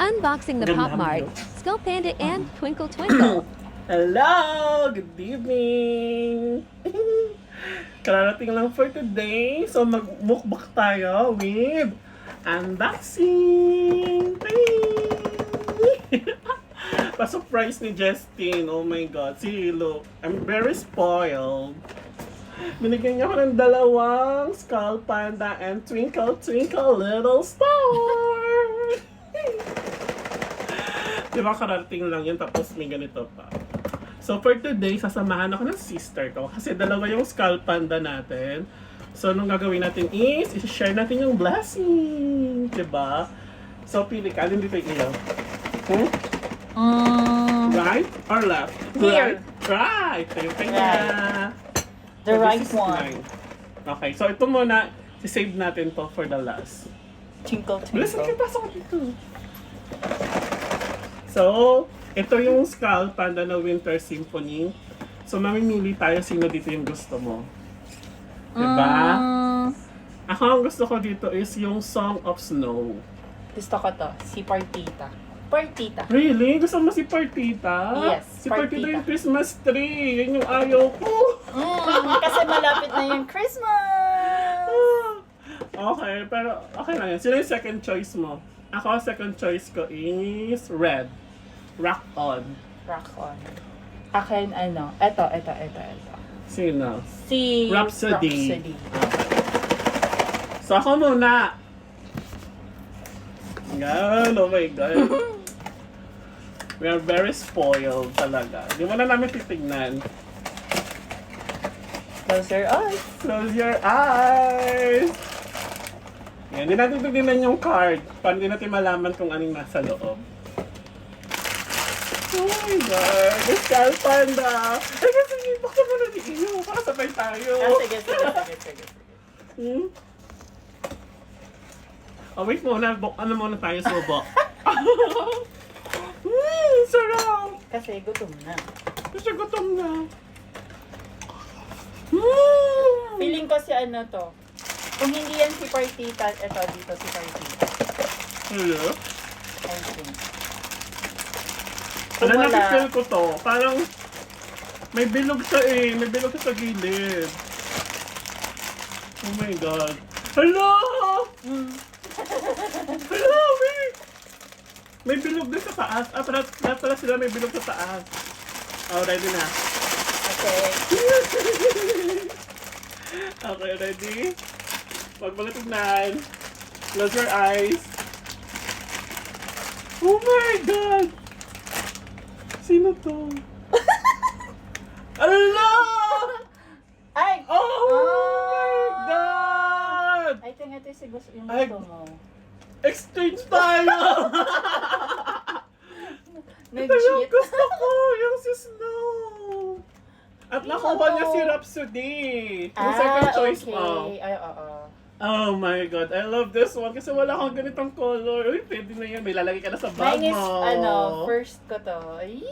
Unboxing the Ganda Pop Mart, mo. Skull Panda and Twinkle Twinkle. Hello! Good evening! Kararating lang for today. So, mag-mukbang tayo with unboxing! Pa-surprise ni Justin. Oh my God. See, look. I'm very spoiled. Binigyan niya ako ng dalawang Skull Panda and Twinkle Twinkle Little Star! Diba kararating lang yun tapos may ganito pa. So for today, sasamahan ako ng sister ko kasi dalawa yung Skull Panda natin. So nung gagawin natin is, i-share natin yung blessing. Diba? So pili ka, alin dito yung ilaw? Right or left? Here. Right! Ito yung kanya. The So, right this is one. mine. Okay, so ito muna, save natin to for the last. Twinkle, Bilis twinkle. kayo, pasok ko dito. So, ito yung Skull Panda na Winter Symphony. So, mamimili tayo sino dito yung gusto mo. Diba? Ako ang gusto ko dito is yung Song of Snow. Gusto ko to. Si Partita. Partita. Really? Gusto mo si Partita? Yes, Si Partita Partita. yung Christmas tree. Yan yung ayaw ko. Kasi malapit na yung Christmas! Okay, pero okay lang yan. Sino yung second choice mo? Ako, second choice ko is red. Rock on. Rock on. Akin, ano, eto. Sino? Si Rhapsody. So ako muna. Yan, oh my God. We are very spoiled talaga. Di mo na namin titignan. Close your eyes. Close your eyes. Yan, di natin titignan yung card. Para di natin malaman kung anong nasa loob. Oh my God, the Skull Panda. Ay, kasi baka mo na iyo. Para sabay tayo. Sige. Hmm? Oh, wait muna. Ano muna tayo subo? Sarap! Kasi gutom na. Kasi gutom na. Feeling ko si ano to. Kung hindi yan si Partita, eto dito si Partita. Hello? I think. Ano Wala. nakifeel ko to? Parang may bilog siya eh. May bilog siya sa gilid. Oh my God. Hello! Hello, wait! May bilog din sa taas. Lahat pala sila may bilog sa taas. Oh, ready na. Okay. Okay, ready? Huwag mga tignan. Close your eyes. Oh my God! Sino to? Allah! Ay! Oh my God! I think ito yung Ay. gusto mo. Exchange tayo! Ito yung Nag-cheat. gusto ko! Yung si Snow! At nakuha niya si Rhapsody. Yung second choice mo. Okay. Ay, oo. Oh my God, I love this one kasi wala kang ganitong color. Uy, pwede na yan. May lalagay ka na sa bag Mine is, mo. first ko to. Ay!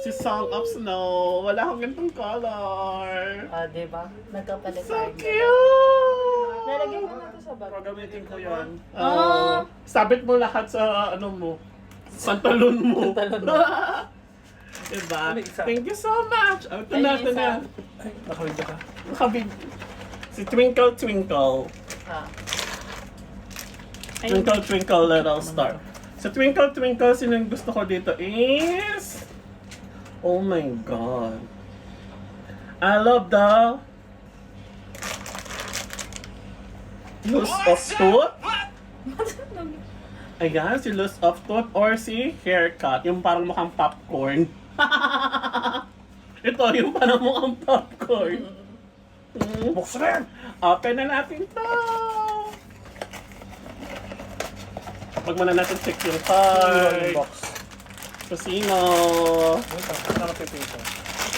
Si Song of Snow. Wala kang ganitong color. Diba? Nagkapalit So tayo. cute! Lalagay ko na to sa bag. Gagamitin ko yan. Ah! Sabit mo lahat sa ano mo. Pantalon mo. Pantalon mo. Diba? Ano isa? Thank you so much. Oh, ito Ano na, yung ito isa? na. Ay, nakawin ka. Nakabig. Si Twinkle Twinkle. Ah. Twinkle Twinkle Little Star. Sa Twinkle Twinkle, sino yung gusto ko dito is... Oh my God. I love the... Loose of Tooth. Ayan, si Loose of Tooth or si Haircut. Yung parang mukhang popcorn. Ito, yung parang mukhang popcorn. Buksan na yan! Open na natin to! Huwag muna natin check yung Yung card. box. Kusino. Wait lang, saan nakapipito?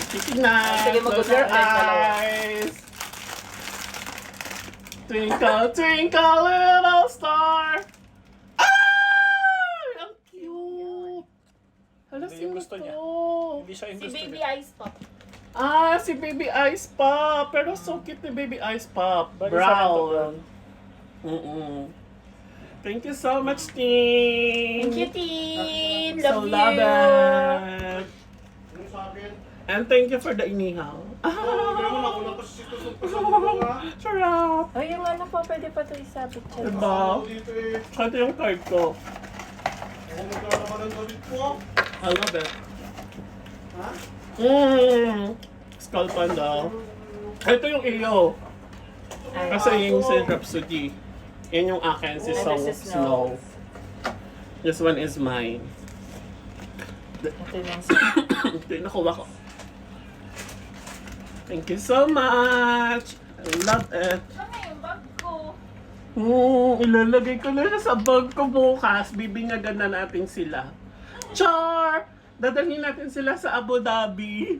Titignan. Sige, Close mag-usap your ulit, dalawa. eyes. Twinkle, twinkle, little star. Ay! Ang cute. Hala, Hindi sino yung gusto to? niya. Hindi siya yung Si gusto Baby niya. Ice Pop. Si Baby Ice Pop. Pero so cute ni Baby Ice Pop. Bali sa akin to, Brown. Mm-mm. Thank you so much, team. Thank you, Teen. So Love love you. it. And thank you for the inihaw. Sarap. Oh, yung ano po, pwede pa ito isabit siya. Diba? Ito yung card ko. I love it. Skull Panda. Ito yung iyo. Kasi yung sa Rhapsody. Yan yung akin, si And Song this is Snow. Snow. This one is mine. Ito yung sa... Ito yung nakuha ko. Thank you so much. I love it. Ano yung bag ko? Ilalagay ko na siya sa bag ko bukas. Bibinyagan na natin sila. Char! Dadalhin natin sila sa Abu Dhabi.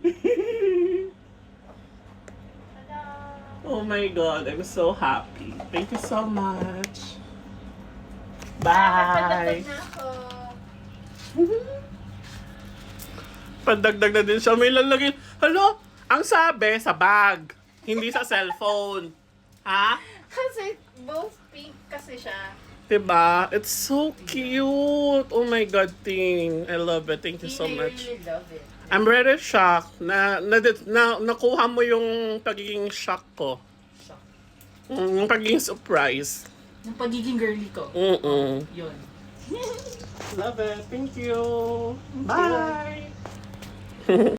Oh my God, I'm so happy. Thank you so much. Bye! Na ako. Pandagdag na din siya. May lalagay. Hello? Ang sabi, sa bag. Hindi sa cellphone. Ha? Kasi both pink kasi siya. Diba? It's so cute. Oh my God, Ting. I love it. Thank you so much. really love it. I'm really shocked na nakuha mo yung pagiging shock ko. Yung pagiging surprise. Yung pagiging girly ko. Yun. Love it. Thank you. Bye.